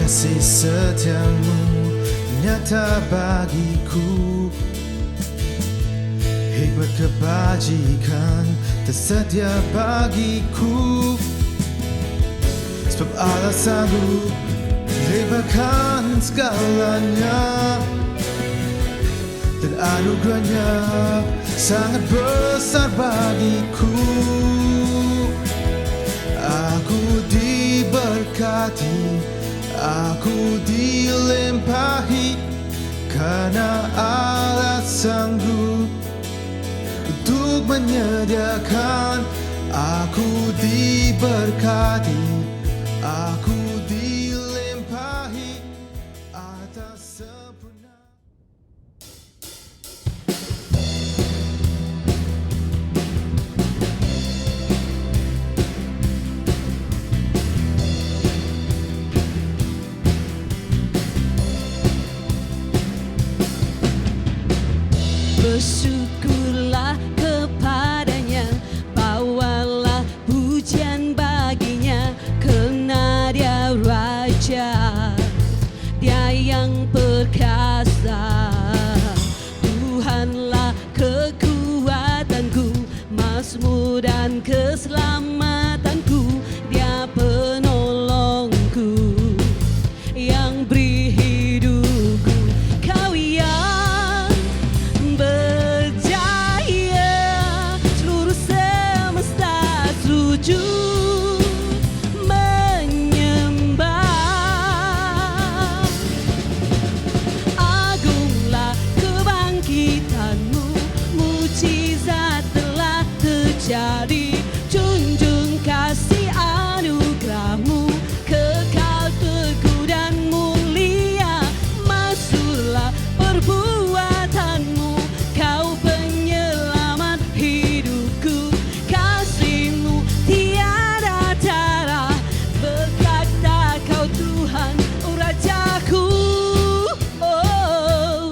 Kasih setiamu nyata bagiku, hikmat kebajikan tersedia bagiku. Sebab Allah sanggup lebarkan segalanya, dan anugerahnya sangat besar bagiku. Aku diberkati, aku dilimpahi, karena Allah sanggup untuk menyediakan. Aku diberkati, aku dilimpahi atas sempurna. Bersyukurlah kepadanya, bawalah pujian baginya, karena dia Raja, dia yang perkasa. Tuhanlah kekuatanku, mazmur dan keselamatanku, dia penolongku yang beri hidupku. Kau yang berjaya, seluruh semesta sujud menyembah. Agunglah kebangkitanmu, mujizat telah terjadi. Junjung kasih anugerahmu, kekal teguh dan mulia. Masuklah perbuatanmu, kau penyelamat hidupku. Kasih-Mu tiada tara, berkata kau Tuhan Rajaku. Oh.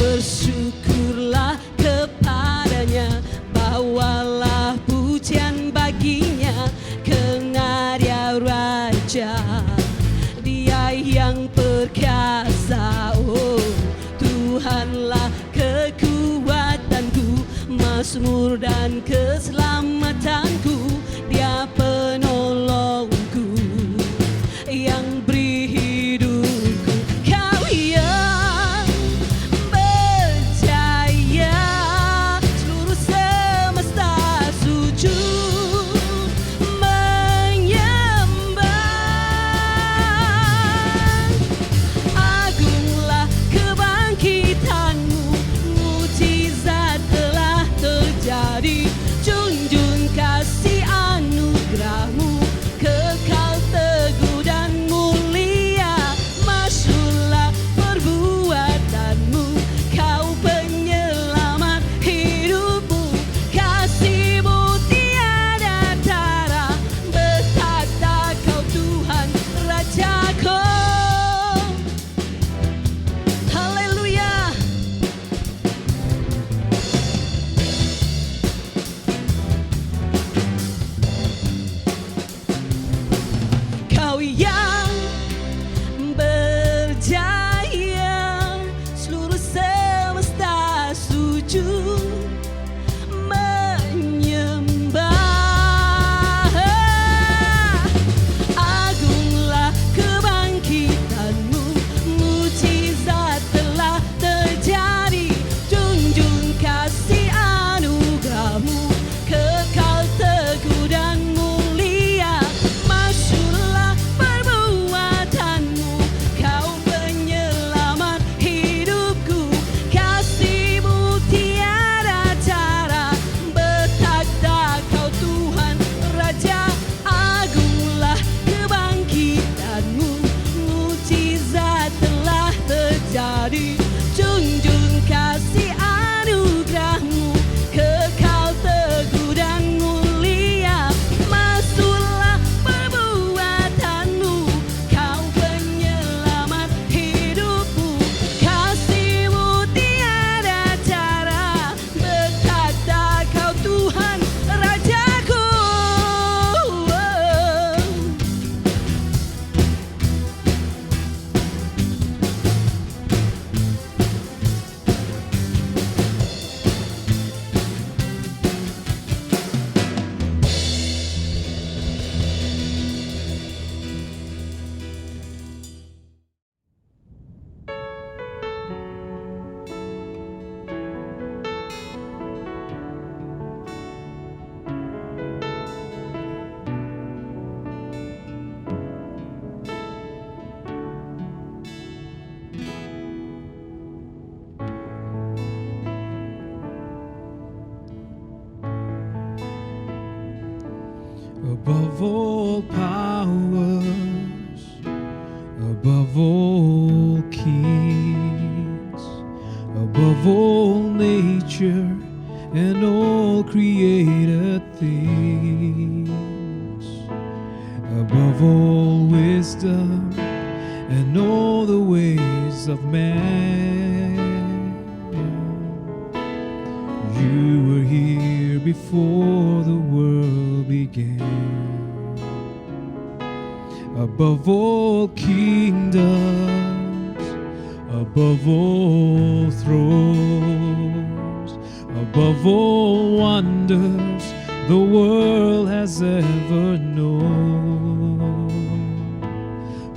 Bersyukurlah kepadanya, bawalah pujian baginya, karena dia Raja, dia yang perkasa. Oh, Tuhanlah kekuatanku, mazmur dan keselamatanku, dia penolongku yang beri hidupku. Kau yang berjaya, seluruh semesta sujud menyembah. Agunglah kebangkitanmu, mujizat telah terjadi. Junjung kasih anugerahmu, kekal teguh dan mulia. Masuklah perbuatanmu, kau penyelamat hidupku. Kasih-Mu tiada tara, berkata kau Tuhan Rajaku. Haleluya. Kau yang berjaya, seluruh semesta sujud menyembah. Agunglah kebangkitanmu, mujizat telah terjadi. Junjung kasih anugerahmu, kekal teguh dan mulia. Masuklah perbuatanmu, kau penyelamat hidupku. Kasih-Mu tiada tara, berkata kau Tuhan Raja. Agunglah kebangkitanmu, mujizat telah terjadi. Junjung kasih anugerahmu, kekal teguh dan mulia. Masuklah perbuatanmu, kau penyelamat hidupku. Kasih-Mu above all powers, above all kings, above all nature and all created things, above all wisdom and all the ways of man. You were here before the world began. Above all kingdoms, above all thrones, above all wonders the world has ever known,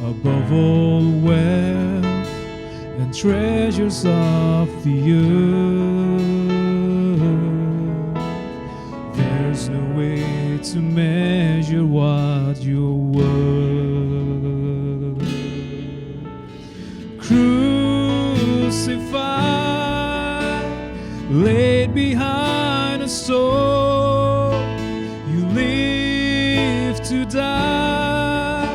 above all wealth and treasures of the earth, there's no way to measure what you're worth. Crucified, laid behind a stone, you live to die,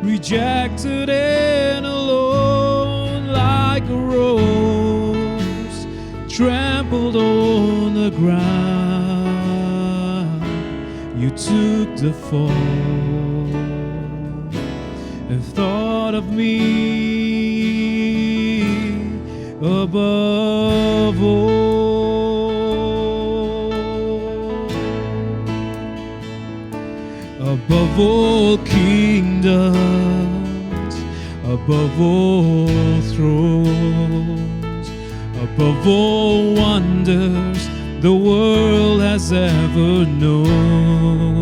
rejected and alone, like a rose trampled on the ground. You took the fall and thought of me above all, above all kingdoms, above all thrones, above all wonders the world has ever known,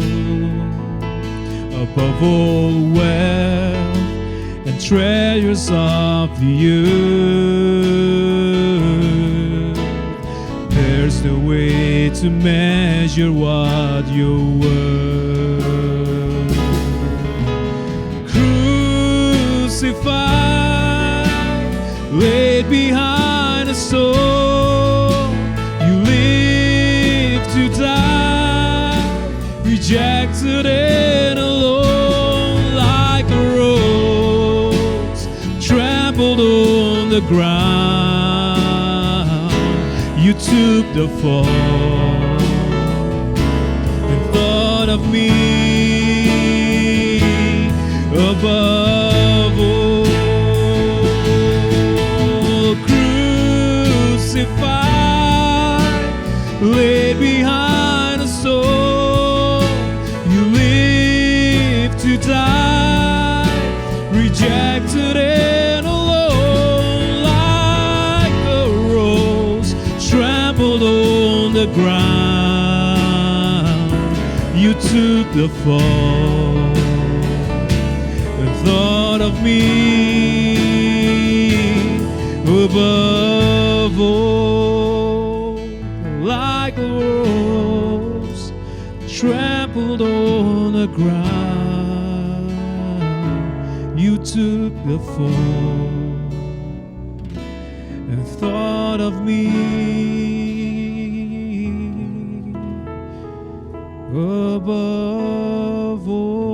above all wealth and treasures of the earth, there's no way to measure what you're worth. Crucified, laid behind a stone, you live to die, rejected and alone, like a rose trampled on the ground. You took the fall and thought of me above all. Crucified, laid behind a stone, you live to die, rejected and alone, like a rose trampled on the ground. You took the fall and thought of me above all, like a rose trampled on the ground. You took the fall and thought of me above all.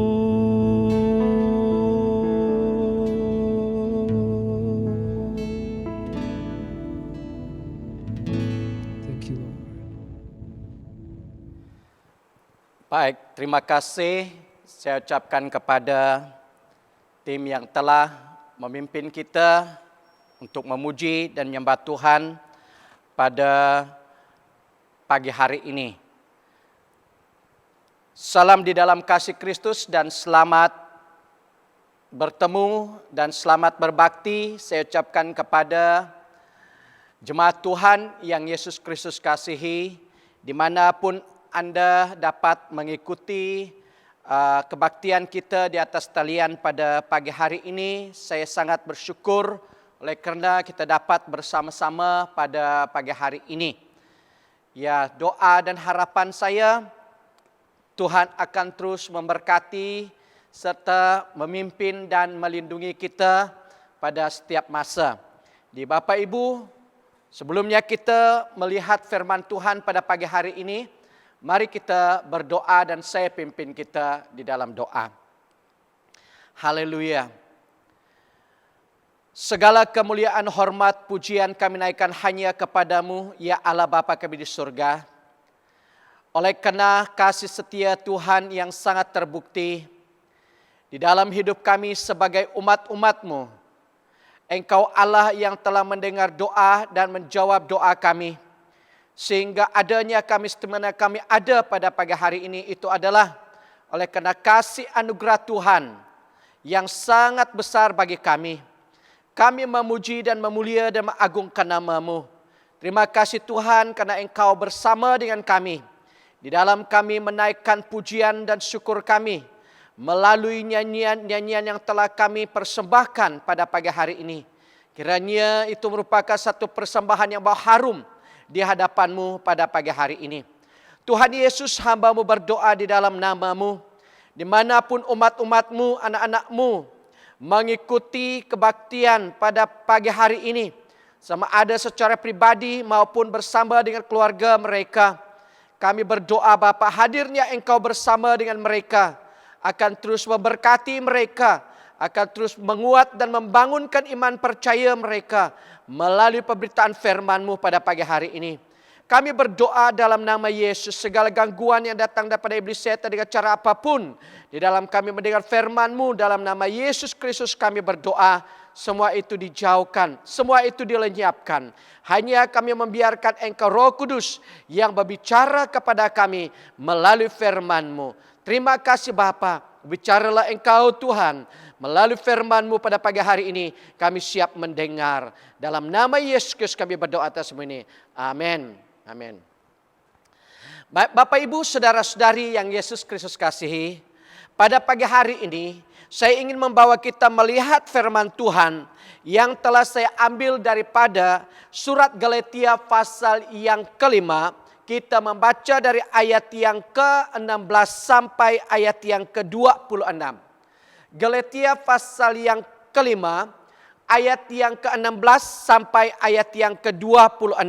Thank you, Lord. Baik, terima kasih saya ucapkan kepada tim yang telah memimpin kita untuk memuji dan menyembah Tuhan pada pagi hari ini. Salam di dalam kasih Kristus dan selamat bertemu dan selamat berbakti saya ucapkan kepada jemaat Tuhan yang Yesus Kristus kasihi, dimanapun Anda dapat mengikuti kebaktian kita di atas talian pada pagi hari ini. Saya sangat bersyukur oleh kerana kita dapat bersama-sama pada pagi hari ini. Ya, doa dan harapan saya, Tuhan akan terus memberkati serta memimpin dan melindungi kita pada setiap masa. Di Bapak Ibu, sebelumnya kita melihat firman Tuhan pada pagi hari ini, Mari kita berdoa dan saya pimpin kita di dalam doa. Haleluya. Segala kemuliaan, hormat, pujian kami naikkan hanya kepadamu, ya Allah Bapa kami di surga. Oleh karena kasih setia Tuhan yang sangat terbukti di dalam hidup kami sebagai umat-umat-Mu. Engkau Allah yang telah mendengar doa dan menjawab doa kami. Sehingga adanya kami, setemana kami ada pada pagi hari ini, itu adalah oleh karena kasih anugerah Tuhan yang sangat besar bagi kami. Kami memuji dan memulia dan mengagungkan nama-Mu. Terima kasih Tuhan karena Engkau bersama dengan kami. Di dalam kami menaikkan pujian dan syukur kami melalui nyanyian-nyanyian yang telah kami persembahkan pada pagi hari ini. Kiranya itu merupakan satu persembahan yang harum di hadapan-Mu pada pagi hari ini. Tuhan Yesus, hamba-Mu berdoa di dalam nama-Mu. Dimanapun umat-umat-Mu, anak-anak-Mu mengikuti kebaktian pada pagi hari ini. Sama ada secara pribadi maupun bersama dengan keluarga mereka. Kami berdoa Bapa, hadirnya Engkau bersama dengan mereka. Akan terus memberkati mereka. Akan terus menguat dan membangunkan iman percaya mereka melalui pemberitaan firman-Mu pada pagi hari ini. Kami berdoa dalam nama Yesus, segala gangguan yang datang daripada iblis setan dengan cara apapun, di dalam kami mendengar firman-Mu, dalam nama Yesus Kristus kami berdoa, semua itu dijauhkan, semua itu dilenyapkan. Hanya kami membiarkan Engkau Roh Kudus yang berbicara kepada kami melalui firman-Mu. Terima kasih Bapa, bicaralah Engkau Tuhan. Melalui firman-Mu pada pagi hari ini, kami siap mendengar. Dalam nama Yesus Kristus kami berdoa atas semua ini. Amin. Amin. Bapak Ibu, saudara-saudari yang Yesus Kristus kasihi, pada pagi hari ini, saya ingin membawa kita melihat firman Tuhan yang telah saya ambil daripada surat Galatia pasal yang kelima. Kita membaca dari ayat yang ke-16 sampai ayat yang ke-26. Galatia pasal yang kelima, ayat yang ke-16 sampai ayat yang ke-26.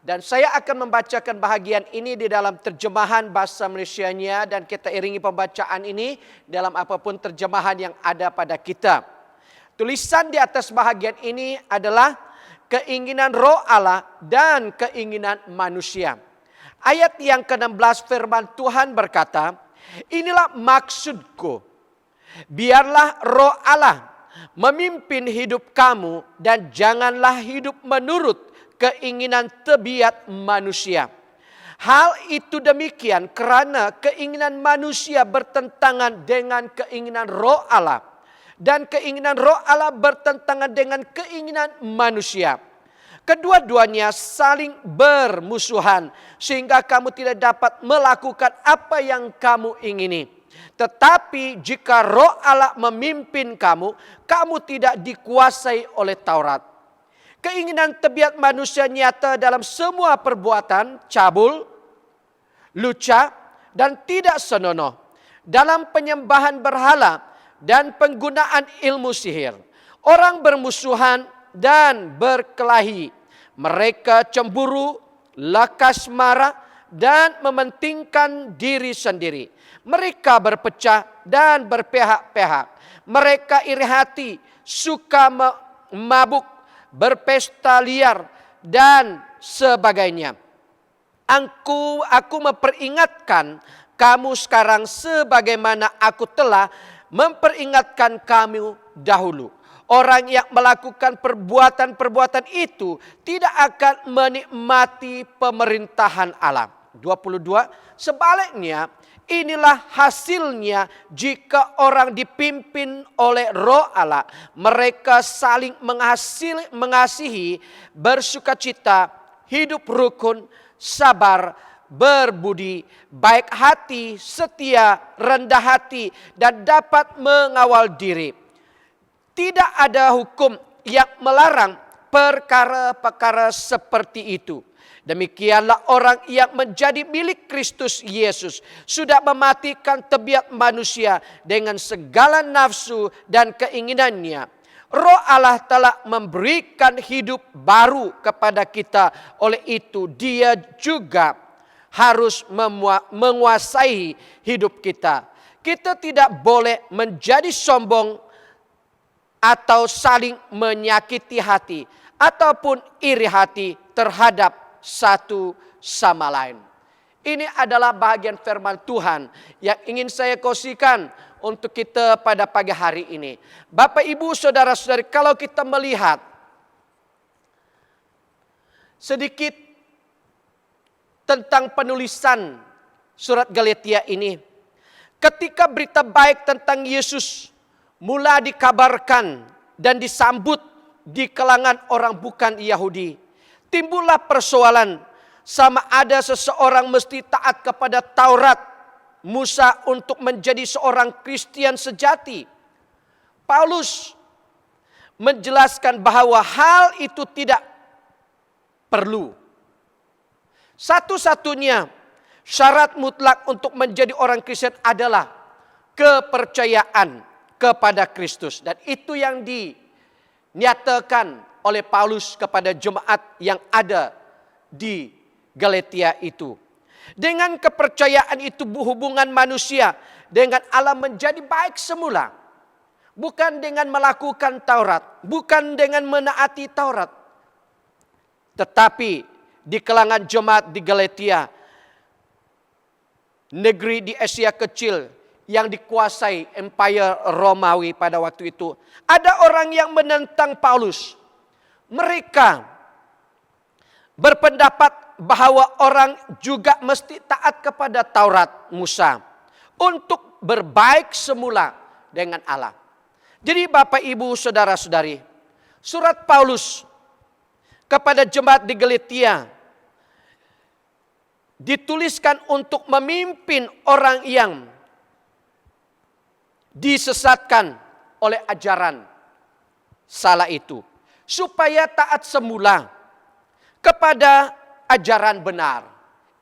Dan saya akan membacakan bahagian ini di dalam terjemahan bahasa Malaysianya dan kita iringi pembacaan ini dalam apapun terjemahan yang ada pada kita. Tulisan di atas bahagian ini adalah keinginan Roh Allah dan keinginan manusia. Ayat yang ke-16 firman Tuhan berkata, inilah maksudku. Biarlah Roh Allah memimpin hidup kamu dan janganlah hidup menurut keinginan tabiat manusia. Hal itu demikian kerana keinginan manusia bertentangan dengan keinginan Roh Allah dan keinginan Roh Allah bertentangan dengan keinginan manusia. Kedua-duanya saling bermusuhan sehingga kamu tidak dapat melakukan apa yang kamu ingini. Tetapi jika Roh Allah memimpin kamu, kamu tidak dikuasai oleh Taurat. Keinginan tabiat manusia nyata dalam semua perbuatan cabul, luca, dan tidak senonoh. Dalam penyembahan berhala dan penggunaan ilmu sihir. Orang bermusuhan dan berkelahi. Mereka cemburu, lekas marah, dan mementingkan diri sendiri. Mereka berpecah dan berpihak-pihak. Mereka iri hati, suka mabuk, berpesta liar, dan sebagainya. Aku memperingatkan kamu sekarang sebagaimana aku telah memperingatkan kamu dahulu. Orang yang melakukan perbuatan-perbuatan itu tidak akan menikmati pemerintahan Allah. 22, sebaliknya inilah hasilnya jika orang dipimpin oleh Roh Allah. Mereka saling mengasihi, bersukacita, hidup rukun, sabar, berbudi, baik hati, setia, rendah hati, dan dapat mengawal diri. Tidak ada hukum yang melarang perkara-perkara seperti itu. Demikianlah orang yang menjadi milik Kristus Yesus sudah mematikan tabiat manusia dengan segala nafsu dan keinginannya. Roh Allah telah memberikan hidup baru kepada kita. Oleh itu dia juga harus menguasai hidup kita. Kita tidak boleh menjadi sombong atau saling menyakiti hati ataupun iri hati terhadap satu sama lain. Ini adalah bahagian firman Tuhan yang ingin saya kongsikan untuk kita pada pagi hari ini. Bapak, Ibu, saudara-saudari, kalau kita melihat sedikit tentang penulisan surat Galatia ini, ketika berita baik tentang Yesus mulai dikabarkan dan disambut di kalangan orang bukan Yahudi, timbullah persoalan sama ada seseorang mesti taat kepada Taurat Musa untuk menjadi seorang Kristen sejati. Paulus menjelaskan bahwa hal itu tidak perlu. Satu-satunya syarat mutlak untuk menjadi orang Kristen adalah kepercayaan kepada Kristus. Dan itu yang dinyatakan oleh Paulus kepada jemaat yang ada di Galatia itu. Dengan kepercayaan itu hubungan manusia dengan Allah menjadi baik semula. Bukan dengan melakukan Taurat, bukan dengan menaati Taurat. Tetapi di kalangan jemaat di Galatia, negeri di Asia kecil yang dikuasai Empire Romawi pada waktu itu, ada orang yang menentang Paulus. Mereka berpendapat bahwa orang juga mesti taat kepada Taurat Musa untuk berbaik semula dengan Allah. Jadi Bapak, Ibu, saudara-saudari, surat Paulus kepada jemaat di Galatia dituliskan untuk memimpin orang yang disesatkan oleh ajaran salah itu, supaya taat semula kepada ajaran benar.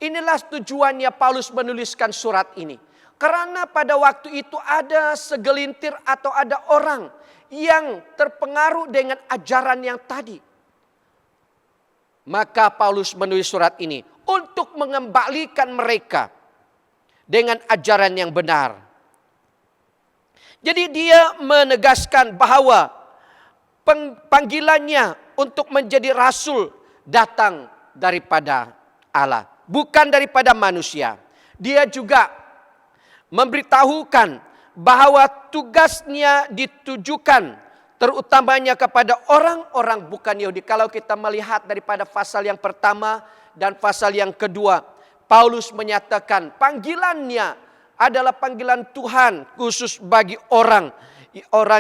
Inilah tujuannya Paulus menuliskan surat ini. Karena pada waktu itu ada segelintir atau ada orang yang terpengaruh dengan ajaran yang tadi. Maka Paulus menulis surat ini untuk mengembalikan mereka dengan ajaran yang benar. Jadi dia menegaskan bahwa panggilannya untuk menjadi rasul datang daripada Allah, bukan daripada manusia. Dia juga memberitahukan bahwa tugasnya ditujukan terutamanya kepada orang-orang bukan Yahudi. Kalau kita melihat daripada pasal yang pertama dan pasal yang kedua, Paulus menyatakan panggilannya adalah panggilan Tuhan khusus bagi orang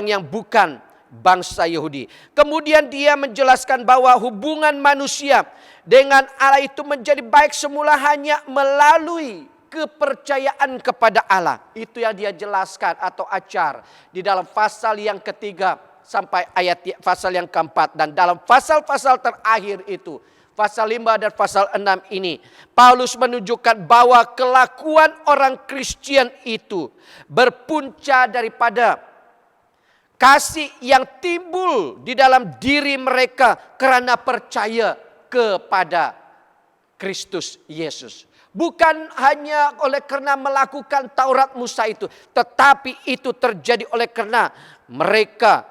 yang bukan bangsa Yahudi. Kemudian dia menjelaskan bahwa hubungan manusia dengan Allah itu menjadi baik semula hanya melalui kepercayaan kepada Allah. Itu yang dia jelaskan atau ajar di dalam pasal yang ketiga sampai pasal yang keempat. Dan dalam pasal-pasal terakhir itu, pasal 5 dan pasal 6 ini, Paulus menunjukkan bahwa kelakuan orang Kristen itu berpunca daripada kasih yang timbul di dalam diri mereka karena percaya kepada Kristus Yesus. Bukan hanya oleh karena melakukan Taurat Musa itu, tetapi itu terjadi oleh karena mereka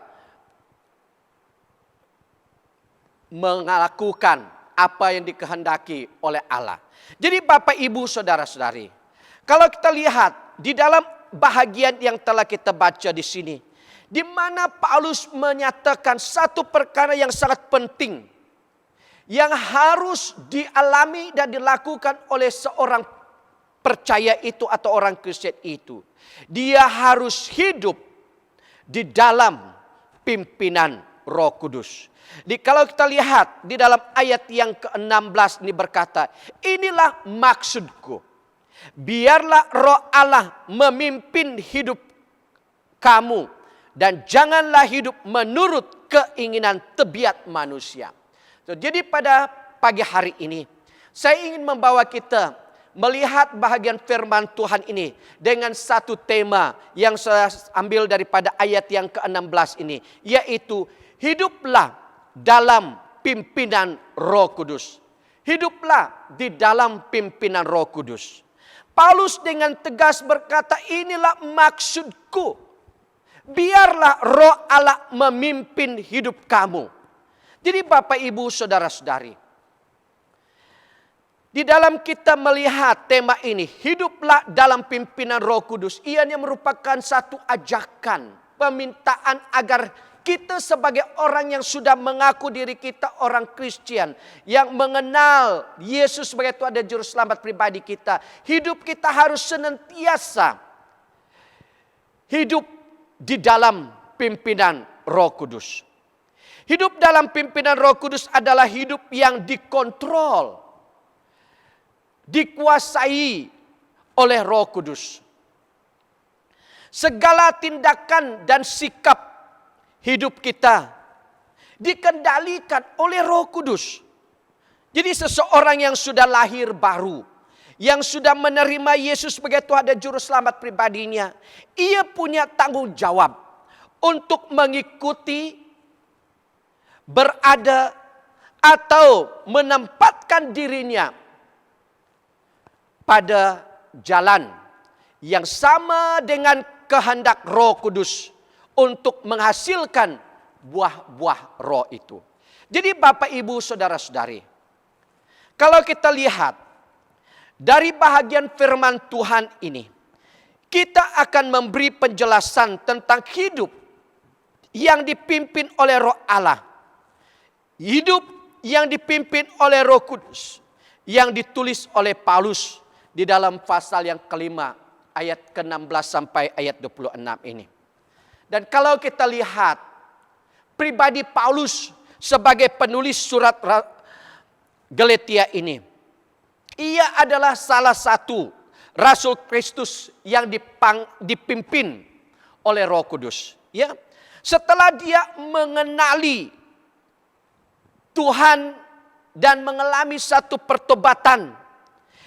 melakukan apa yang dikehendaki oleh Allah. Jadi Bapak, Ibu, saudara-saudari, kalau kita lihat di dalam bahagian yang telah kita baca di sini, di mana Paulus menyatakan satu perkara yang sangat penting yang harus dialami dan dilakukan oleh seorang percaya itu atau orang Kristen itu. Dia harus hidup di dalam pimpinan Roh Kudus. Kalau kita lihat di dalam ayat yang ke-16 ini berkata, inilah maksudku. Biarlah Roh Allah memimpin hidup kamu dan janganlah hidup menurut keinginan tabiat manusia. Jadi pada pagi hari ini saya ingin membawa kita melihat bahagian firman Tuhan ini dengan satu tema yang saya ambil daripada ayat yang ke-16 ini, yaitu hiduplah dalam pimpinan Roh Kudus. Hiduplah di dalam pimpinan Roh Kudus. Paulus dengan tegas berkata, inilah maksudku. Biarlah Roh Allah memimpin hidup kamu. Jadi Bapak Ibu Saudara-saudari, di dalam kita melihat tema ini, hiduplah dalam pimpinan Roh Kudus, ianya merupakan satu ajakan, permintaan agar kita sebagai orang yang sudah mengaku diri kita orang Kristen, yang mengenal Yesus sebagai Tuhan dan Juru Selamat pribadi kita, hidup kita harus senantiasa hidup di dalam pimpinan Roh Kudus. Hidup dalam pimpinan Roh Kudus adalah hidup yang dikontrol, dikuasai oleh Roh Kudus. Segala tindakan dan sikap hidup kita dikendalikan oleh Roh Kudus. Jadi seseorang yang sudah lahir baru, yang sudah menerima Yesus sebagai Tuhan dan Juru Selamat pribadinya, ia punya tanggung jawab untuk mengikuti, berada, atau menempatkan dirinya pada jalan yang sama dengan kehendak Roh Kudus untuk menghasilkan buah-buah roh itu. Jadi Bapak Ibu Saudara-saudari, kalau kita lihat dari bahagian firman Tuhan ini, kita akan memberi penjelasan tentang hidup yang dipimpin oleh Roh Allah. Hidup yang dipimpin oleh Roh Kudus yang ditulis oleh Paulus di dalam pasal yang kelima ayat ke-16 sampai ayat 26 ini. Dan kalau kita lihat pribadi Paulus sebagai penulis surat Galatia ini, ia adalah salah satu Rasul Kristus yang dipimpin oleh Roh Kudus. Ya, setelah dia mengenali Tuhan dan mengalami satu pertobatan,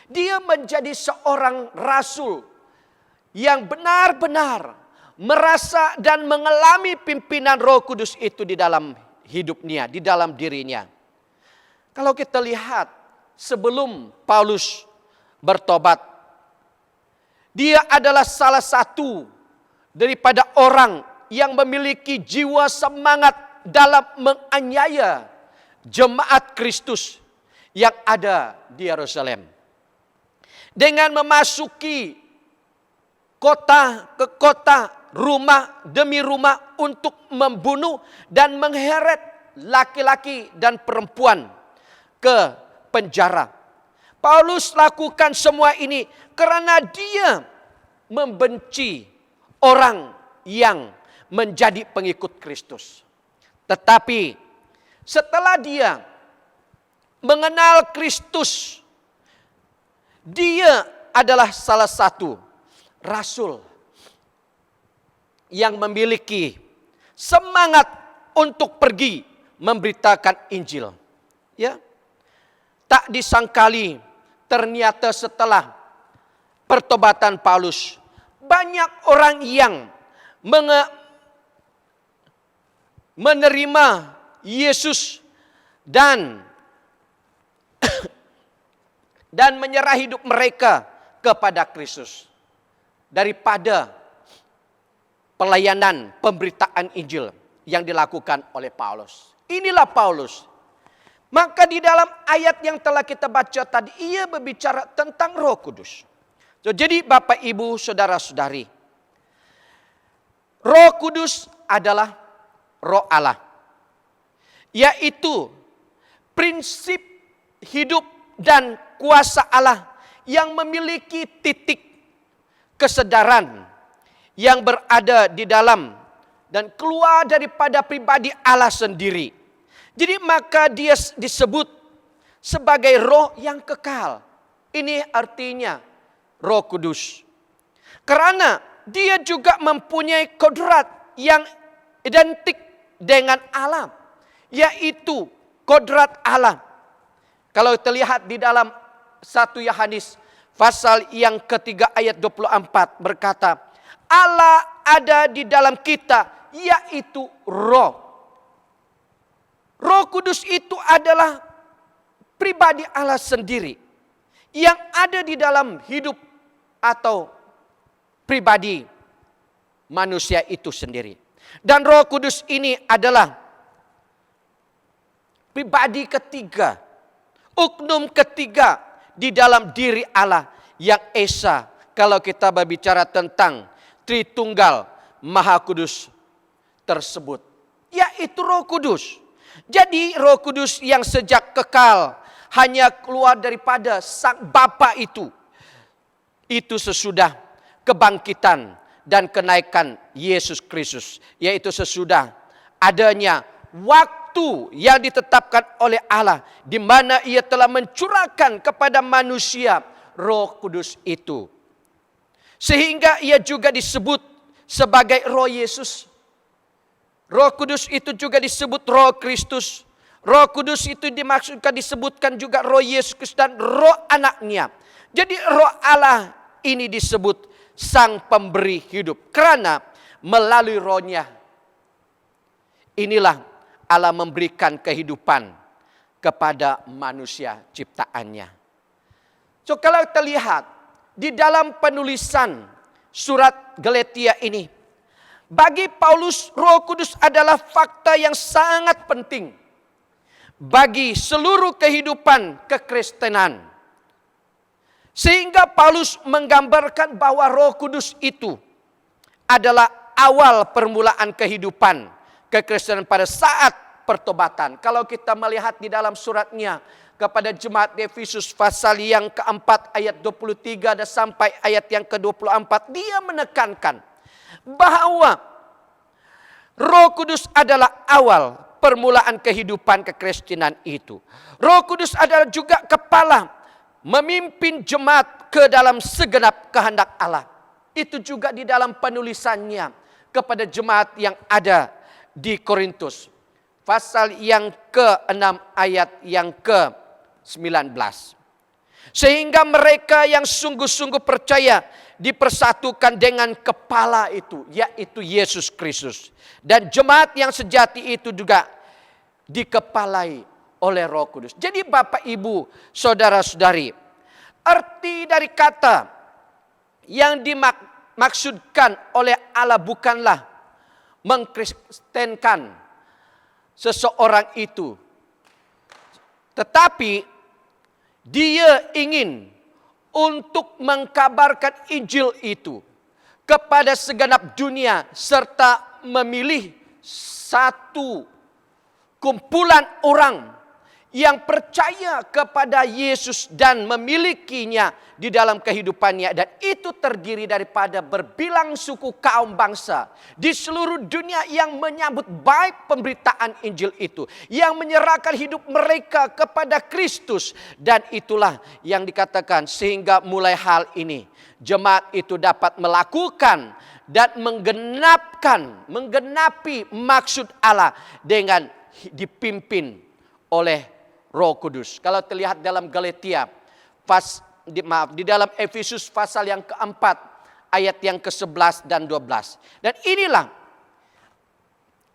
dia menjadi seorang rasul yang benar-benar merasa dan mengalami pimpinan Roh Kudus itu di dalam hidupnya, di dalam dirinya. Kalau kita lihat sebelum Paulus bertobat, dia adalah salah satu daripada orang yang memiliki jiwa semangat dalam menganiaya jemaat Kristus yang ada di Yerusalem. Dengan memasuki kota ke kota, rumah demi rumah untuk membunuh dan mengheret laki-laki dan perempuan ke penjara. Paulus lakukan semua ini karena dia membenci orang yang menjadi pengikut Kristus. Tetapi setelah dia mengenal Kristus, dia adalah salah satu rasul yang memiliki semangat untuk pergi memberitakan Injil. Ya, tak disangkali ternyata setelah pertobatan Paulus, banyak orang yang menerima Yesus dan menyerah hidup mereka kepada Kristus daripada pelayanan pemberitaan Injil yang dilakukan oleh Paulus. Inilah Paulus. Maka di dalam ayat yang telah kita baca tadi, ia berbicara tentang Roh Kudus. Jadi Bapak Ibu Saudara-saudari, Roh Kudus adalah Roh Allah, yaitu prinsip hidup dan kuasa Allah yang memiliki titik kesadaran yang berada di dalam dan keluar daripada pribadi Allah sendiri. Jadi maka dia disebut sebagai roh yang kekal. Ini artinya Roh Kudus. Karena dia juga mempunyai kodrat yang identik dengan Allah, yaitu kodrat Allah. Kalau terlihat di dalam 1 Yohanes pasal yang ketiga ayat 24 berkata, Allah ada di dalam kita, yaitu Roh. Roh Kudus itu adalah pribadi Allah sendiri yang ada di dalam hidup atau pribadi manusia itu sendiri. Dan Roh Kudus ini adalah pribadi ketiga, uknum ketiga di dalam diri Allah yang esa kalau kita berbicara tentang Tritunggal Maha Kudus tersebut, yaitu Roh Kudus. Jadi Roh Kudus yang sejak kekal hanya keluar daripada Sang Bapa itu sesudah kebangkitan dan kenaikan Yesus Kristus, yaitu sesudah adanya waktu yang ditetapkan oleh Allah di mana Ia telah mencurahkan kepada manusia Roh Kudus itu. Sehingga Ia juga disebut sebagai Roh Yesus. Roh Kudus itu juga disebut Roh Kristus. Roh Kudus itu disebutkan juga Roh Yesus Kristus dan Roh Anaknya. Jadi Roh Allah ini disebut Sang Pemberi hidup. Karena melalui Roh-Nya inilah Allah memberikan kehidupan kepada manusia ciptaannya. So kalau kita lihat di dalam penulisan surat Galatia ini, bagi Paulus Roh Kudus adalah fakta yang sangat penting bagi seluruh kehidupan kekristenan. Sehingga Paulus menggambarkan bahwa Roh Kudus itu adalah awal permulaan kehidupan kekristenan pada saat pertobatan. Kalau kita melihat di dalam suratnya kepada jemaat di Efesus pasal yang keempat ayat 23 dan sampai ayat yang ke-24, dia menekankan bahwa Roh Kudus adalah awal permulaan kehidupan kekristenan itu. Roh Kudus adalah juga kepala memimpin jemaat ke dalam segenap kehendak Allah. Itu juga di dalam penulisannya kepada jemaat yang ada di Korintus. Pasal yang ke-6 ayat yang ke-19. Sehingga mereka yang sungguh-sungguh percaya dipersatukan dengan kepala itu, yaitu Yesus Kristus. Dan jemaat yang sejati itu juga dikepalai oleh Roh Kudus. Jadi Bapak Ibu, saudara-saudari, arti dari kata yang dimaksudkan oleh Allah bukanlah mengkristenkan seseorang itu, tetapi Dia ingin untuk mengkabarkan Injil itu kepada segenap dunia serta memilih satu kumpulan orang yang percaya kepada Yesus dan memilikinya di dalam kehidupannya. Dan itu terdiri daripada berbilang suku kaum bangsa di seluruh dunia yang menyambut baik pemberitaan Injil itu, yang menyerahkan hidup mereka kepada Kristus. Dan itulah yang dikatakan sehingga mulai hal ini jemaat itu dapat melakukan dan menggenapi maksud Allah dengan dipimpin oleh Roh Kudus. Kalau terlihat dalam Galatia, di dalam Efesus pasal yang keempat, ayat yang ke-11 dan 12. Dan inilah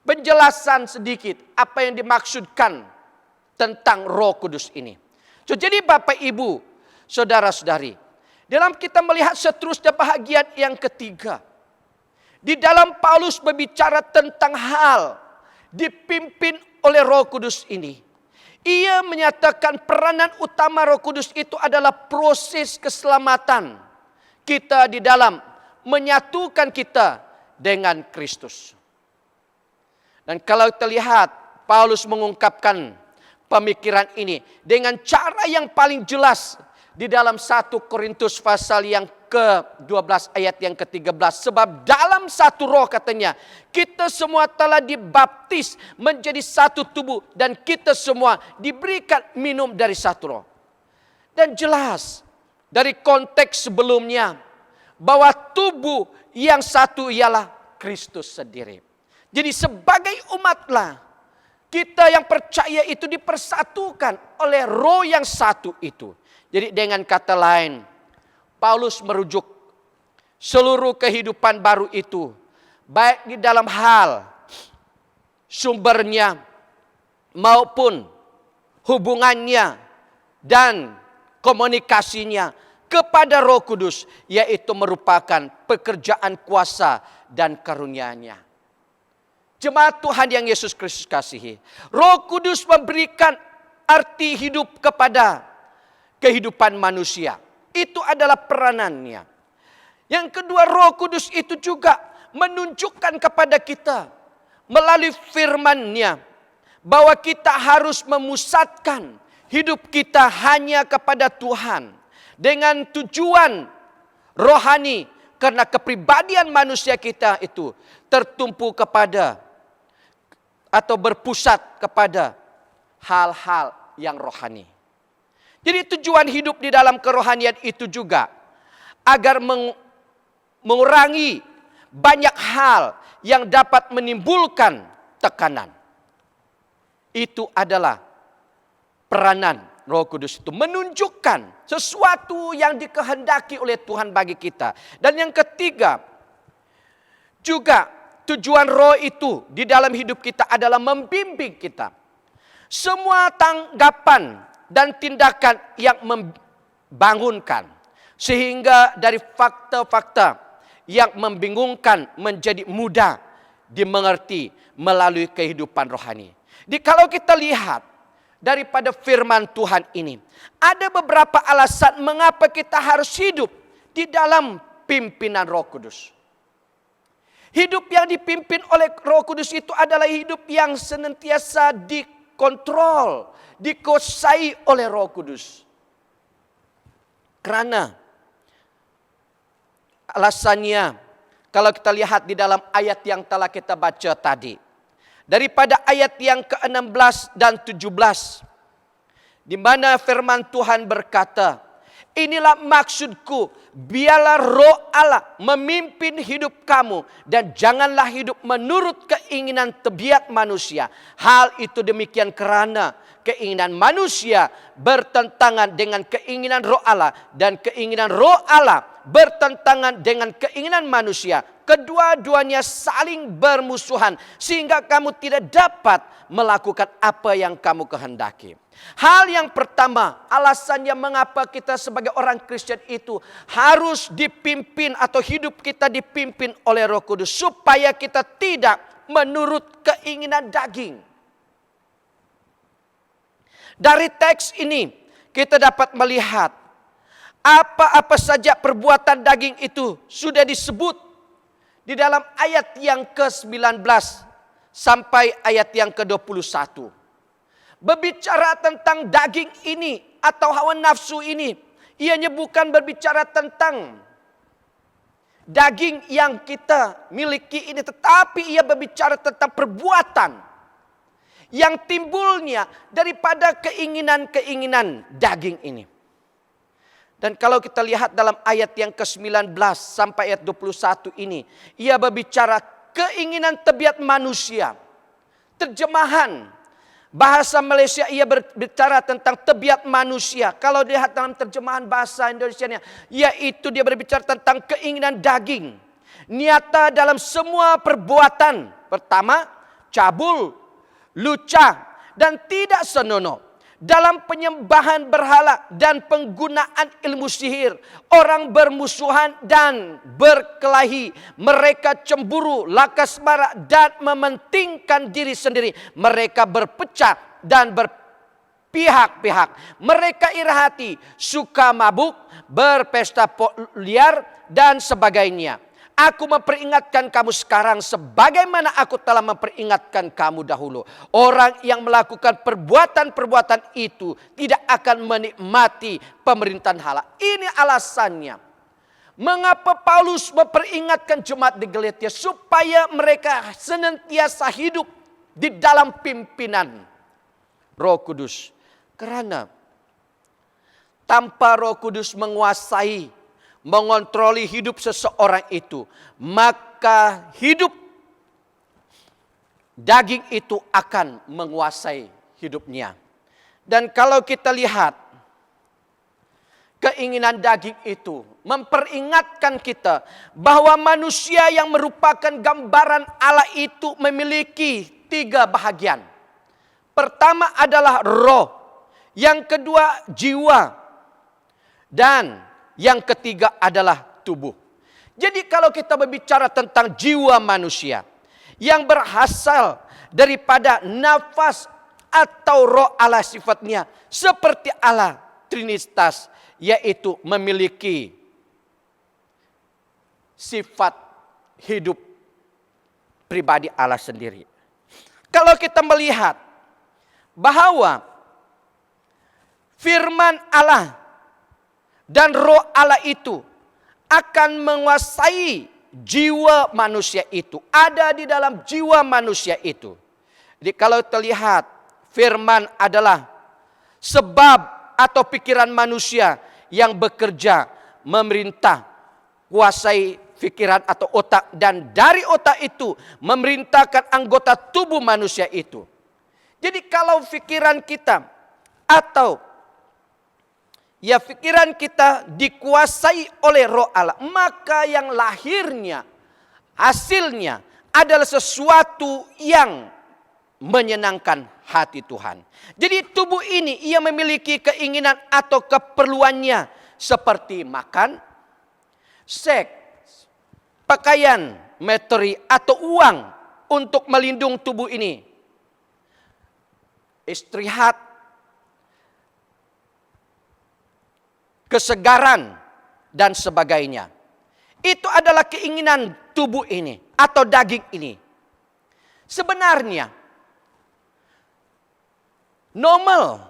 penjelasan sedikit apa yang dimaksudkan tentang Roh Kudus ini. So, jadi Bapak Ibu, saudara-saudari, dalam kita melihat seterusnya bahagian yang ketiga, di dalam Paulus berbicara tentang hal dipimpin oleh Roh Kudus ini. Ia menyatakan peranan utama Roh Kudus itu adalah proses keselamatan kita di dalam menyatukan kita dengan Kristus. Dan kalau terlihat Paulus mengungkapkan pemikiran ini dengan cara yang paling jelas di dalam 1 Korintus pasal yang ke-12 ayat yang ke-13. Sebab dalam satu roh katanya, kita semua telah dibaptis menjadi satu tubuh dan kita semua diberikan minum dari satu roh. Dan jelas dari konteks sebelumnya bahwa tubuh yang satu ialah Kristus sendiri. Jadi sebagai umatlah kita yang percaya itu dipersatukan oleh roh yang satu itu. Jadi dengan kata lain, Paulus merujuk seluruh kehidupan baru itu, baik di dalam hal sumbernya maupun hubungannya dan komunikasinya kepada Roh Kudus, yaitu merupakan pekerjaan kuasa dan karunia-Nya. Jemaat Tuhan yang Yesus Kristus kasihi, Roh Kudus memberikan arti hidup kepada kehidupan manusia. Itu adalah peranannya. Yang kedua, Roh Kudus itu juga menunjukkan kepada kita melalui firman-Nya bahwa kita harus memusatkan hidup kita hanya kepada Tuhan dengan tujuan rohani, karena kepribadian manusia kita itu tertumpu kepada atau berpusat kepada hal-hal yang rohani. Jadi tujuan hidup di dalam kerohanian itu juga agar mengurangi banyak hal yang dapat menimbulkan tekanan. Itu adalah peranan Roh Kudus itu, menunjukkan sesuatu yang dikehendaki oleh Tuhan bagi kita. Dan yang ketiga, juga tujuan Roh itu di dalam hidup kita adalah membimbing kita. Semua tanggapan dan tindakan yang membangunkan, sehingga dari fakta-fakta yang membingungkan menjadi mudah dimengerti melalui kehidupan rohani. Jadi kalau kita lihat daripada firman Tuhan ini, ada beberapa alasan mengapa kita harus hidup di dalam pimpinan Roh Kudus. Hidup yang dipimpin oleh Roh Kudus itu adalah hidup yang senantiasa dikontrol, dikuasai oleh Roh Kudus. Karena alasannya, kalau kita lihat di dalam ayat yang telah kita baca tadi, daripada ayat yang ke-16 dan 17, di mana firman Tuhan berkata, inilah maksudku, biarlah Roh Allah memimpin hidup kamu, dan janganlah hidup menurut keinginan tabiat manusia. Hal itu demikian karena keinginan manusia bertentangan dengan keinginan Roh Allah, dan keinginan Roh Allah bertentangan dengan keinginan manusia. Kedua-duanya saling bermusuhan, sehingga kamu tidak dapat melakukan apa yang kamu kehendaki. Hal yang pertama, alasannya mengapa kita sebagai orang Kristen itu harus dipimpin atau hidup kita dipimpin oleh Roh Kudus, supaya kita tidak menurut keinginan daging. Dari teks ini kita dapat melihat apa-apa saja perbuatan daging itu sudah disebut di dalam ayat yang ke-19 sampai ayat yang ke-21. Berbicara tentang daging ini atau hawa nafsu ini, ianya bukan berbicara tentang daging yang kita miliki ini, tetapi ia berbicara tentang perbuatan yang timbulnya daripada keinginan-keinginan daging ini. Dan kalau kita lihat dalam ayat yang ke-19 sampai ayat 21 ini, ia berbicara keinginan tabiat manusia. Terjemahan bahasa Malaysia ia berbicara tentang tabiat manusia. Kalau dilihat dalam terjemahan bahasa Indonesianya, yaitu dia berbicara tentang keinginan daging. Nyata dalam semua perbuatan. Pertama, cabul, lucah, dan tidak senonoh. Dalam penyembahan berhala dan penggunaan ilmu sihir, orang bermusuhan dan berkelahi, mereka cemburu, lakas marah dan mementingkan diri sendiri. Mereka berpecah dan berpihak-pihak. Mereka iri hati, suka mabuk, berpesta liar dan sebagainya. Aku memperingatkan kamu sekarang sebagaimana aku telah memperingatkan kamu dahulu. Orang yang melakukan perbuatan-perbuatan itu tidak akan menikmati pemerintahan Allah. Ini alasannya mengapa Paulus memperingatkan jemaat di Galatia supaya mereka senantiasa hidup di dalam pimpinan Roh Kudus. Karena tanpa Roh Kudus menguasai, mengontroli hidup seseorang itu, maka hidup daging itu akan menguasai hidupnya. Dan kalau kita lihat, keinginan daging itu memperingatkan kita bahwa manusia yang merupakan gambaran Allah itu memiliki 3 bahagian. Pertama adalah roh yang kedua jiwa, dan yang ketiga adalah tubuh. Jadi kalau kita berbicara tentang jiwa manusia yang berasal daripada nafas atau roh Allah sifatnya seperti Allah Trinitas, yaitu memiliki sifat hidup pribadi Allah sendiri. Kalau kita melihat bahwa firman Allah dan roh Allah itu akan menguasai jiwa manusia itu, ada di dalam jiwa manusia itu. Jadi kalau terlihat firman adalah sebab atau pikiran manusia yang bekerja, memerintah, kuasai pikiran atau otak, dan dari otak itu memerintahkan anggota tubuh manusia itu. Jadi kalau pikiran kita atau pikiran kita dikuasai oleh roh Allah, maka yang lahirnya, hasilnya adalah sesuatu yang menyenangkan hati Tuhan. Jadi tubuh ini ia memiliki keinginan atau keperluannya seperti makan, seks, pakaian, materi atau uang untuk melindungi tubuh ini, istirahat, kesegaran, dan sebagainya. Itu adalah keinginan tubuh ini atau daging ini. Sebenarnya normal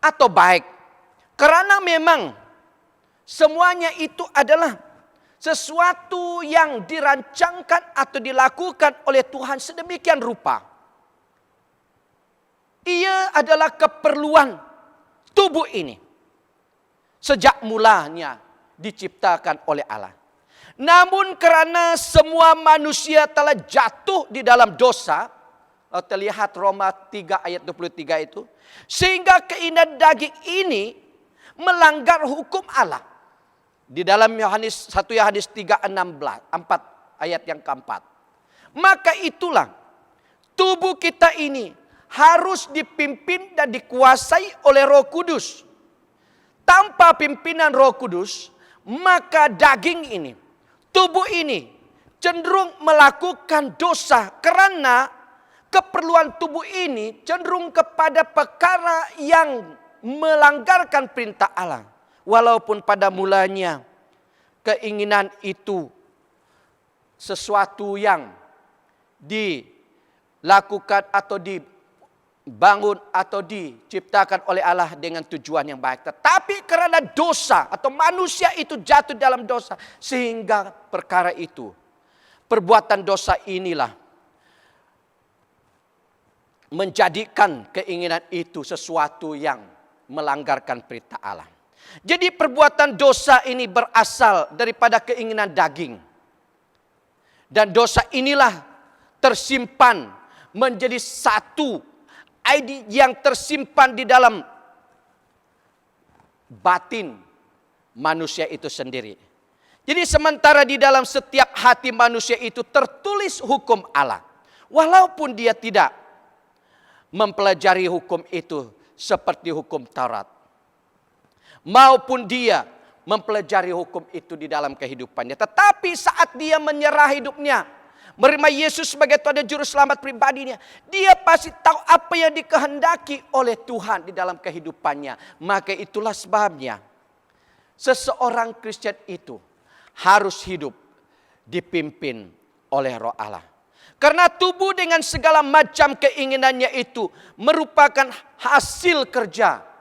atau baik, karena memang semuanya itu adalah sesuatu yang dirancangkan atau dilakukan oleh Tuhan sedemikian rupa. Ia adalah keperluan tubuh ini. Sejak mulanya diciptakan oleh Allah. Namun karena semua manusia telah jatuh di dalam dosa, terlihat Roma 3 ayat 23 itu, sehingga keinginan daging ini melanggar hukum Allah. Di dalam 1 Yohanes 3:4 ayat yang keempat. Maka itulah tubuh kita ini harus dipimpin dan dikuasai oleh Roh Kudus. Tanpa pimpinan Roh Kudus, maka daging ini, tubuh ini cenderung melakukan dosa karena keperluan tubuh ini cenderung kepada perkara yang melanggarkan perintah Allah. Walaupun pada mulanya keinginan itu sesuatu yang dilakukan atau dibangun atau diciptakan oleh Allah dengan tujuan yang baik. Tetapi karena dosa atau manusia itu jatuh dalam dosa, sehingga perkara itu, perbuatan dosa inilah menjadikan keinginan itu sesuatu yang melanggarkan perintah Allah. Jadi perbuatan dosa ini berasal daripada keinginan daging. Dan dosa inilah tersimpan menjadi satu ide yang tersimpan di dalam batin manusia itu sendiri. Jadi sementara di dalam setiap hati manusia itu tertulis hukum Allah. Walaupun dia tidak mempelajari hukum itu seperti hukum Taurat. Maupun dia mempelajari hukum itu di dalam kehidupannya. Tetapi saat dia menyerah hidupnya, menerima Yesus sebagai Tuhan dan Juru Selamat pribadinya, dia pasti tahu apa yang dikehendaki oleh Tuhan di dalam kehidupannya. Maka itulah sebabnya seseorang Kristen itu harus hidup dipimpin oleh Roh Allah. Karena tubuh dengan segala macam keinginannya itu merupakan hasil kerja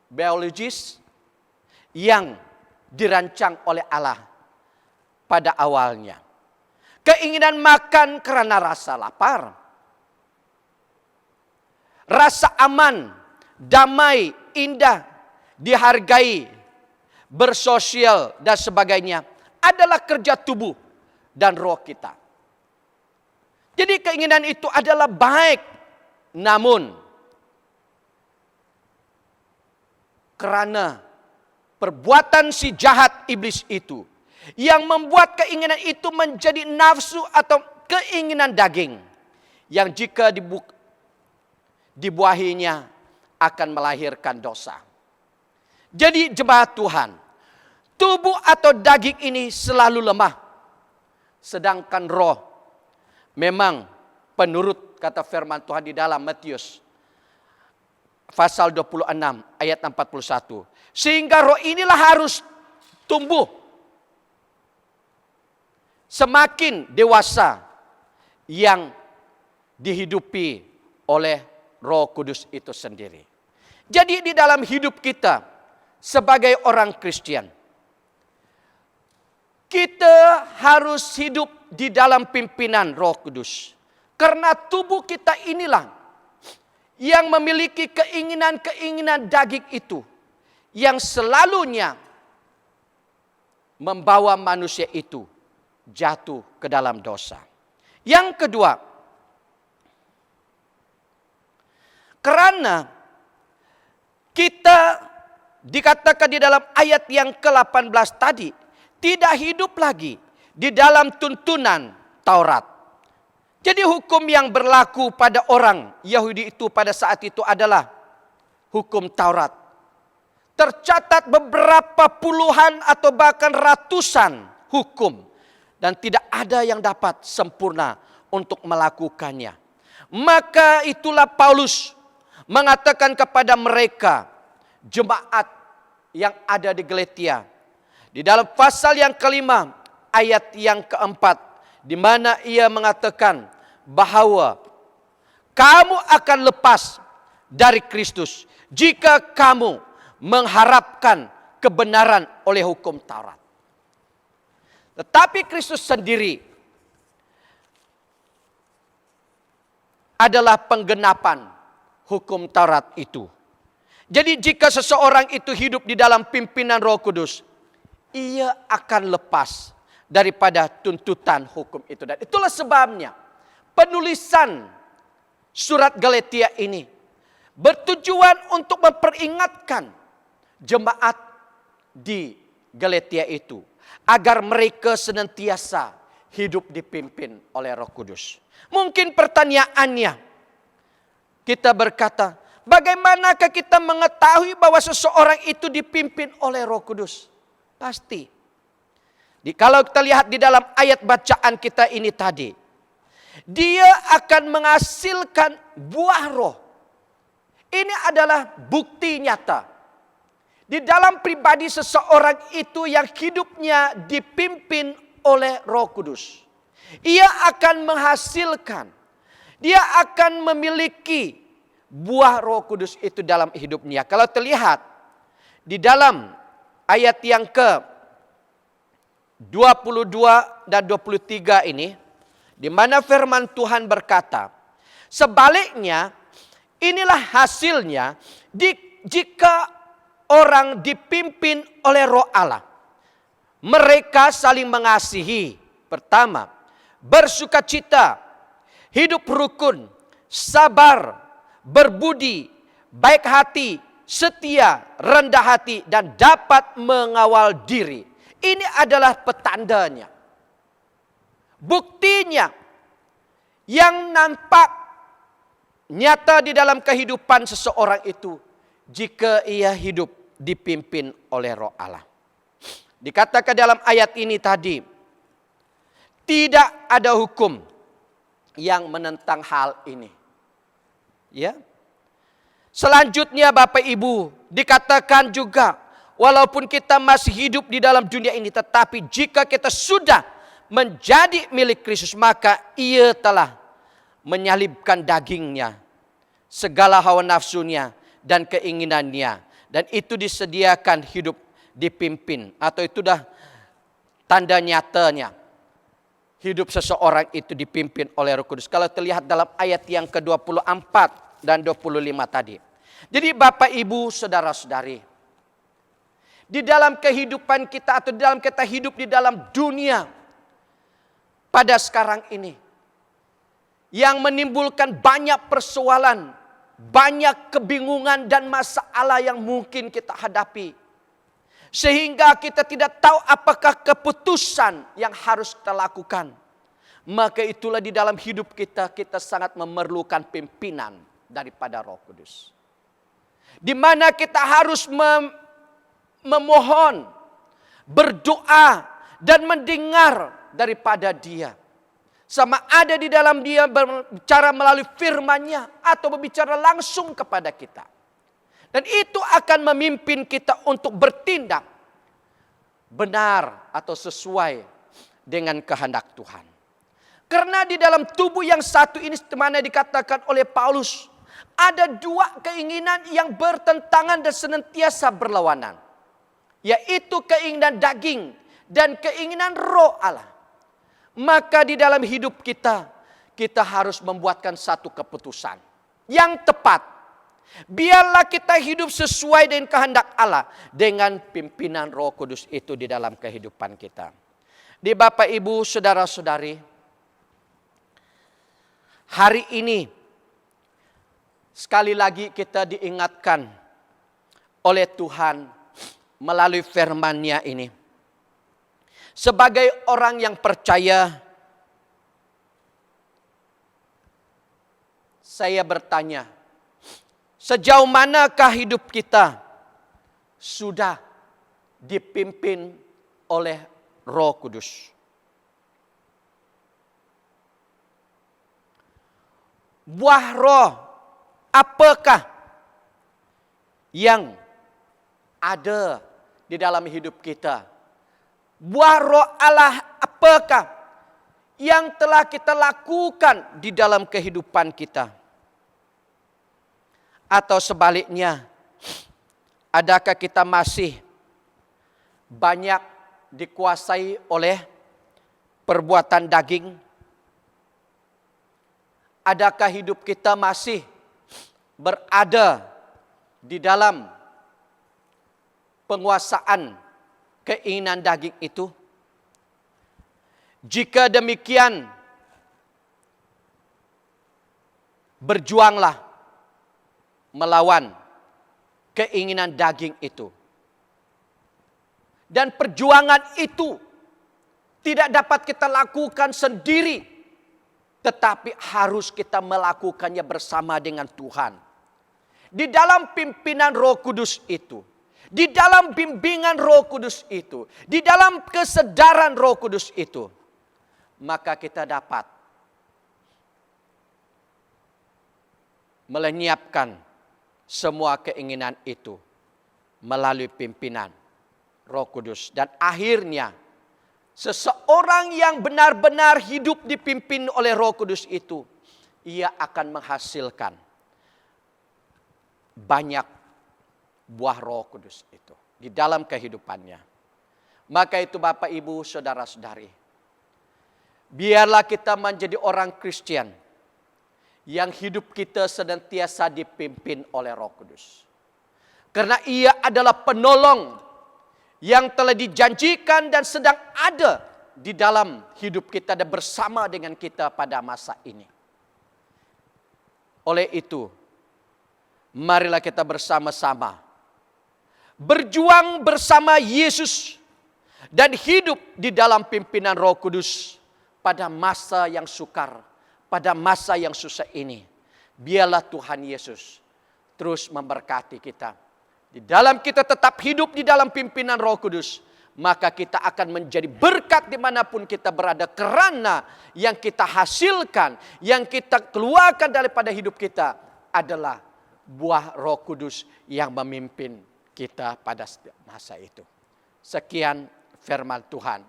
biologis yang dirancang oleh Allah pada awalnya. Keinginan makan karena rasa lapar, rasa aman, damai, indah, dihargai, bersosial dan sebagainya adalah kerja tubuh dan roh kita. Jadi keinginan itu adalah baik, namun karena perbuatan si jahat iblis itu yang membuat keinginan itu menjadi nafsu atau keinginan daging yang jika dibuahinya akan melahirkan dosa. Jadi jemaat Tuhan, tubuh atau daging ini selalu lemah. Sedangkan roh memang penurut kata firman Tuhan di dalam Matius pasal 26 ayat 41. Sehingga roh inilah harus tumbuh semakin dewasa yang dihidupi oleh Roh Kudus itu sendiri. Jadi di dalam hidup kita sebagai orang Kristen, kita harus hidup di dalam pimpinan Roh Kudus. Karena tubuh kita inilah yang memiliki keinginan-keinginan daging itu, yang selalunya membawa manusia itu jatuh ke dalam dosa. Yang kedua, karena kita dikatakan di dalam ayat yang ke-18 tadi, tidak hidup lagi di dalam tuntunan Taurat. Jadi hukum yang berlaku pada orang Yahudi itu pada saat itu adalah hukum Taurat. Tercatat beberapa puluhan atau bahkan ratusan hukum. Dan tidak ada yang dapat sempurna untuk melakukannya. Maka itulah Paulus mengatakan kepada mereka, jemaat yang ada di Galatia, di dalam pasal yang kelima, ayat yang keempat, di mana ia mengatakan bahwa kamu akan lepas dari Kristus jika kamu mengharapkan kebenaran oleh hukum Taurat. Tetapi Kristus sendiri adalah penggenapan hukum Taurat itu. Jadi jika seseorang itu hidup di dalam pimpinan Roh Kudus, ia akan lepas daripada tuntutan hukum itu. Dan itulah sebabnya penulisan surat Galatia ini bertujuan untuk memperingatkan jemaat di Galatia itu, agar mereka senantiasa hidup dipimpin oleh Roh Kudus. Mungkin pertanyaannya, kita berkata, bagaimanakah kita mengetahui bahwa seseorang itu dipimpin oleh Roh Kudus? Pasti. Kalau kita lihat di dalam ayat bacaan kita ini tadi, dia akan menghasilkan buah roh. Ini adalah bukti nyata. Di dalam pribadi seseorang itu yang hidupnya dipimpin oleh Roh Kudus, ia akan menghasilkan, dia akan memiliki buah Roh Kudus itu dalam hidupnya. Kalau terlihat di dalam ayat yang ke-22 dan 23 ini, di mana firman Tuhan berkata, sebaliknya inilah hasilnya jika orang dipimpin oleh Roh Allah. Mereka saling mengasihi. Pertama, bersukacita, hidup rukun, sabar, berbudi, baik hati, setia, rendah hati, dan dapat mengawal diri. Ini adalah petandanya. Buktinya yang nampak nyata di dalam kehidupan seseorang itu jika ia hidup dipimpin oleh Roh Allah. Dikatakan dalam ayat ini tadi, tidak ada hukum yang menentang hal ini. Ya. Selanjutnya Bapak Ibu, dikatakan juga walaupun kita masih hidup di dalam dunia ini, tetapi jika kita sudah menjadi milik Kristus, maka ia telah menyalibkan dagingnya, segala hawa nafsunya dan keinginannya. Dan itu disediakan hidup dipimpin. Atau itu dah tanda nyatanya hidup seseorang itu dipimpin oleh Roh Kudus. Kalau terlihat dalam ayat yang ke-24 dan 25 tadi. Jadi Bapak Ibu saudara-saudari, di dalam kehidupan kita atau di dalam kita hidup di dalam dunia pada sekarang ini, yang menimbulkan banyak persoalan, banyak kebingungan dan masalah yang mungkin kita hadapi. Sehingga kita tidak tahu apakah keputusan yang harus kita lakukan. Maka itulah di dalam hidup kita, kita sangat memerlukan pimpinan daripada Roh Kudus. di mana kita harus memohon, berdoa, dan mendengar daripada Dia. Sama ada di dalam Dia berbicara melalui firman-Nya atau berbicara langsung kepada kita. Dan itu akan memimpin kita untuk bertindak benar atau sesuai dengan kehendak Tuhan. Karena di dalam tubuh yang satu ini, mana dikatakan oleh Paulus, ada dua keinginan yang bertentangan dan senantiasa berlawanan. Yaitu keinginan daging dan keinginan roh Allah. Maka di dalam hidup kita, kita harus membuatkan satu keputusan yang tepat. Biarlah kita hidup sesuai dengan kehendak Allah, dengan pimpinan Roh Kudus itu di dalam kehidupan kita. Di Bapak Ibu, saudara-saudari, hari ini sekali lagi kita diingatkan oleh Tuhan melalui firman-Nya ini. Sebagai orang yang percaya, saya bertanya, sejauh manakah hidup kita sudah dipimpin oleh Roh Kudus? Buah roh apakah yang ada di dalam hidup kita? Buah roh Allah apakah yang telah kita lakukan di dalam kehidupan kita? Atau sebaliknya, adakah kita masih banyak dikuasai oleh perbuatan daging? Adakah hidup kita masih berada di dalam penguasaan keinginan daging itu? Jika demikian, berjuanglah melawan keinginan daging itu. Dan perjuangan itu tidak dapat kita lakukan sendiri, tetapi harus kita melakukannya bersama dengan Tuhan. Di dalam pimpinan Roh Kudus itu, di dalam bimbingan Roh Kudus itu, di dalam kesedaran Roh Kudus itu, maka kita dapat melenyapkan semua keinginan itu melalui pimpinan Roh Kudus. Dan akhirnya seseorang yang benar-benar hidup dipimpin oleh Roh Kudus itu, ia akan menghasilkan banyak buah Roh Kudus itu di dalam kehidupannya. Maka itu Bapak Ibu saudara-saudari, biarlah kita menjadi orang Kristen yang hidup kita senantiasa dipimpin oleh Roh Kudus. Karena Ia adalah penolong yang telah dijanjikan dan sedang ada di dalam hidup kita dan bersama dengan kita pada masa ini. Oleh itu, marilah kita bersama-sama berjuang bersama Yesus dan hidup di dalam pimpinan Roh Kudus pada masa yang sukar, pada masa yang susah ini. Biarlah Tuhan Yesus terus memberkati kita. Di dalam kita tetap hidup di dalam pimpinan Roh Kudus, maka kita akan menjadi berkat dimanapun kita berada. Karena yang kita hasilkan, yang kita keluarkan daripada hidup kita adalah buah Roh Kudus yang memimpin kita pada masa itu. Sekian firman Tuhan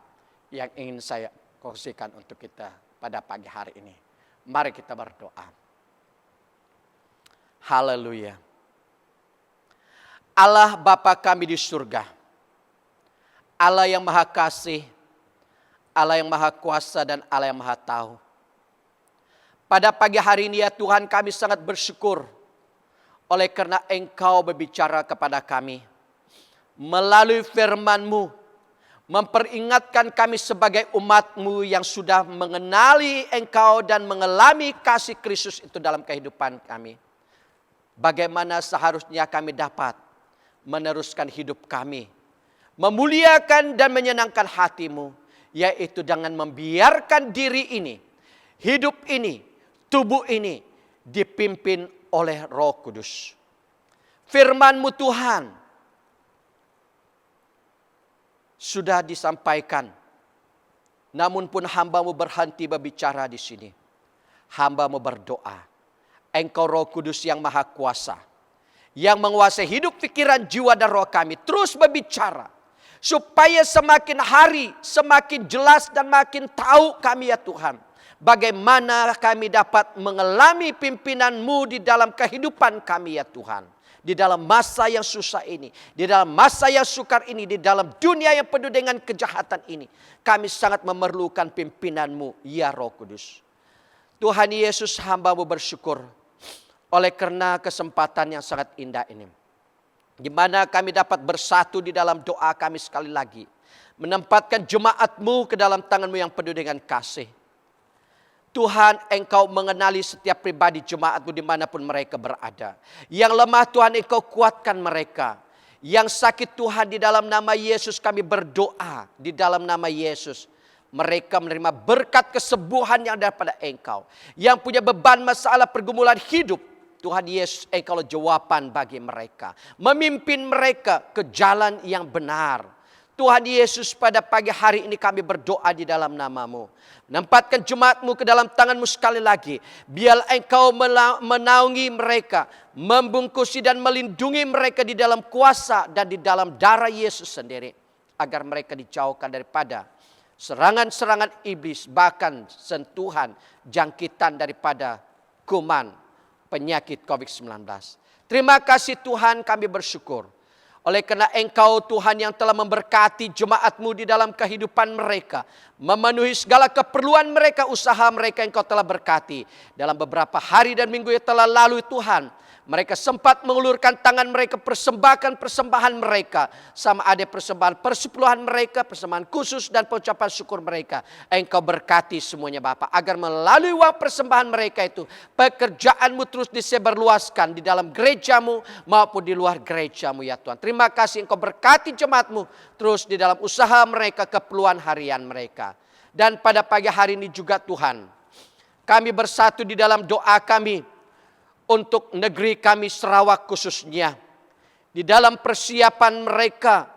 yang ingin saya kongsikan untuk kita pada pagi hari ini. Mari kita berdoa. Haleluya. Allah Bapa kami di surga, Allah yang maha kasih, Allah yang maha kuasa dan Allah yang maha tahu. Pada pagi hari ini ya Tuhan, kami sangat bersyukur oleh karena Engkau berbicara kepada kami melalui firman-Mu, memperingatkan kami sebagai umat-Mu yang sudah mengenali Engkau dan mengalami kasih Kristus itu dalam kehidupan kami. Bagaimana seharusnya kami dapat meneruskan hidup kami, memuliakan dan menyenangkan hati-Mu, yaitu dengan membiarkan diri ini, hidup ini, tubuh ini dipimpin oleh Roh Kudus. Firman-Mu Tuhan sudah disampaikan. Namun pun hamba-Mu berhenti berbicara di sini. Hamba-Mu berdoa. Engkau Roh Kudus yang Maha Kuasa, yang menguasai hidup, pikiran, jiwa dan roh kami, terus berbicara. Supaya semakin hari semakin jelas dan makin tahu kami ya Tuhan. Bagaimana kami dapat mengalami pimpinan-Mu di dalam kehidupan kami ya Tuhan. Di dalam masa yang susah ini, di dalam masa yang sukar ini, di dalam dunia yang penuh dengan kejahatan ini. Kami sangat memerlukan pimpinan-Mu ya Roh Kudus. Tuhan Yesus, hamba-Mu bersyukur oleh karena kesempatan yang sangat indah ini. Di mana kami dapat bersatu di dalam doa kami sekali lagi. Menempatkan jemaat-Mu ke dalam tangan-Mu yang penuh dengan kasih. Tuhan, Engkau mengenali setiap pribadi jemaat-Mu dimanapun mereka berada. Yang lemah Tuhan, Engkau kuatkan mereka. Yang sakit Tuhan, di dalam nama Yesus kami berdoa. Di dalam nama Yesus, mereka menerima berkat kesembuhan yang daripada Engkau. Yang punya beban masalah pergumulan hidup, Tuhan Yesus, Engkau jawaban bagi mereka. Memimpin mereka ke jalan yang benar. Tuhan Yesus, pada pagi hari ini kami berdoa di dalam nama-Mu. Menempatkan jemaat-Mu ke dalam tangan-Mu sekali lagi. Biar Engkau menaungi mereka. Membungkusi dan melindungi mereka di dalam kuasa dan di dalam darah Yesus sendiri. Agar mereka dijauhkan daripada serangan-serangan iblis. Bahkan sentuhan, jangkitan daripada kuman penyakit COVID-19. Terima kasih Tuhan, kami bersyukur. Oleh karena Engkau Tuhan yang telah memberkati jemaat-Mu di dalam kehidupan mereka. Memenuhi segala keperluan mereka, usaha mereka Engkau telah berkati. Dalam beberapa hari dan minggu yang telah lalu Tuhan, mereka sempat mengulurkan tangan mereka, persembahkan persembahan mereka. Sama ada persembahan persepuluhan mereka, persembahan khusus dan pengucapan syukur mereka. Engkau berkati semuanya Bapa, agar melalui uang persembahan mereka itu, pekerjaan-Mu terus disebarluaskan di dalam gereja-Mu maupun di luar gereja-Mu ya Tuhan. Terima kasih Engkau berkati jemaat-Mu terus di dalam usaha mereka, keperluan harian mereka. Dan pada pagi hari ini juga Tuhan, kami bersatu di dalam doa kami untuk negeri kami Sarawak khususnya. Di dalam persiapan mereka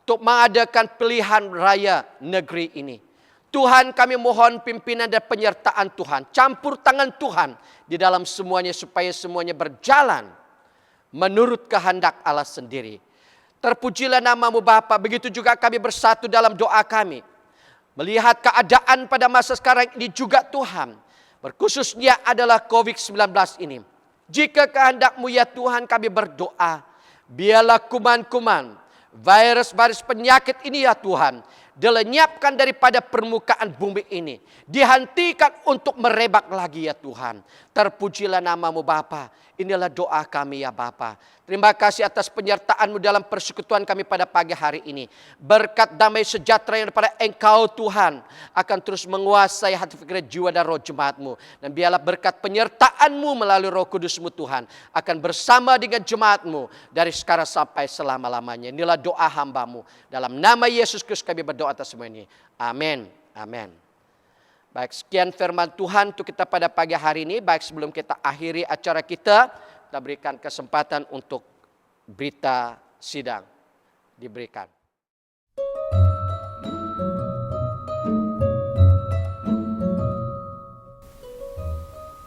untuk mengadakan pilihan raya negeri ini. Tuhan, kami mohon pimpinan dan penyertaan Tuhan. Campur tangan Tuhan di dalam semuanya supaya semuanya berjalan menurut kehendak Allah sendiri. Terpujilah nama-Mu Bapa. Begitu juga kami bersatu dalam doa kami. Melihat keadaan pada masa sekarang ini juga Tuhan. Berkhususnya adalah COVID-19 ini. Jika kehendak-Mu ya Tuhan, kami berdoa. Biarlah kuman-kuman, virus-virus penyakit ini ya Tuhan, dilenyapkan daripada permukaan bumi ini. Dihentikan untuk merebak lagi ya Tuhan. Terpujilah nama-Mu Bapa. Inilah doa kami ya Bapa. Terima kasih atas penyertaan-Mu dalam persekutuan kami pada pagi hari ini. Berkat damai sejahtera yang daripada Engkau Tuhan akan terus menguasai hati pikiran jiwa dan roh jemaat-Mu. Dan biarlah berkat penyertaan-Mu melalui Roh Kudus-Mu Tuhan akan bersama dengan jemaat-Mu dari sekarang sampai selama-lamanya. Inilah doa hamba-Mu. Dalam nama Yesus Kristus kami berdoa atas semua ini. Amin. Amin. Baik, sekian firman Tuhan untuk kita pada pagi hari ini. Baik, sebelum kita akhiri acara kita berikan kesempatan untuk berita sidang diberikan.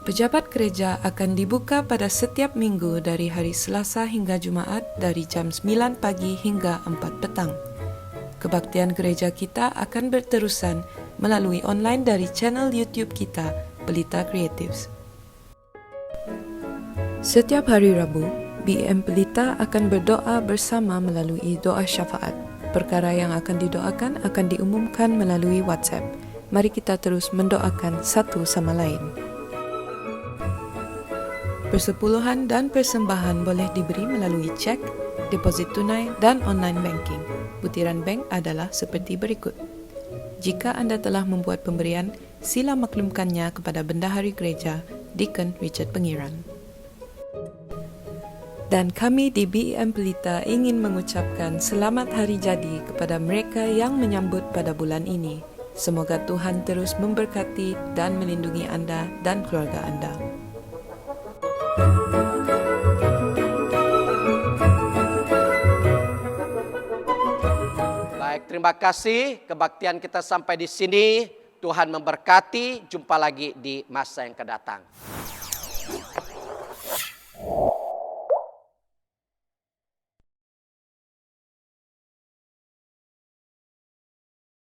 Pejabat gereja akan dibuka pada setiap minggu dari hari Selasa hingga Jumaat dari jam 9 pagi hingga 4 petang. Kebaktian gereja kita akan berterusan melalui online dari channel YouTube kita, Pelita Creatives. Setiap hari Rabu, BM Pelita akan berdoa bersama melalui doa syafaat. Perkara yang akan didoakan akan diumumkan melalui WhatsApp. Mari kita terus mendoakan satu sama lain. Persepuluhan dan persembahan boleh diberi melalui cek, deposit tunai dan online banking. Butiran bank adalah seperti berikut. Jika Anda telah membuat pemberian, sila maklumkannya kepada Bendahari Gereja, Deacon Richard Pengiran. Dan kami di BEM Pelita ingin mengucapkan selamat hari jadi kepada mereka yang menyambut pada bulan ini. Semoga Tuhan terus memberkati dan melindungi Anda dan keluarga Anda. terima kasih kebaktian kita sampai di sini. Tuhan memberkati, jumpa lagi di masa yang akan datang.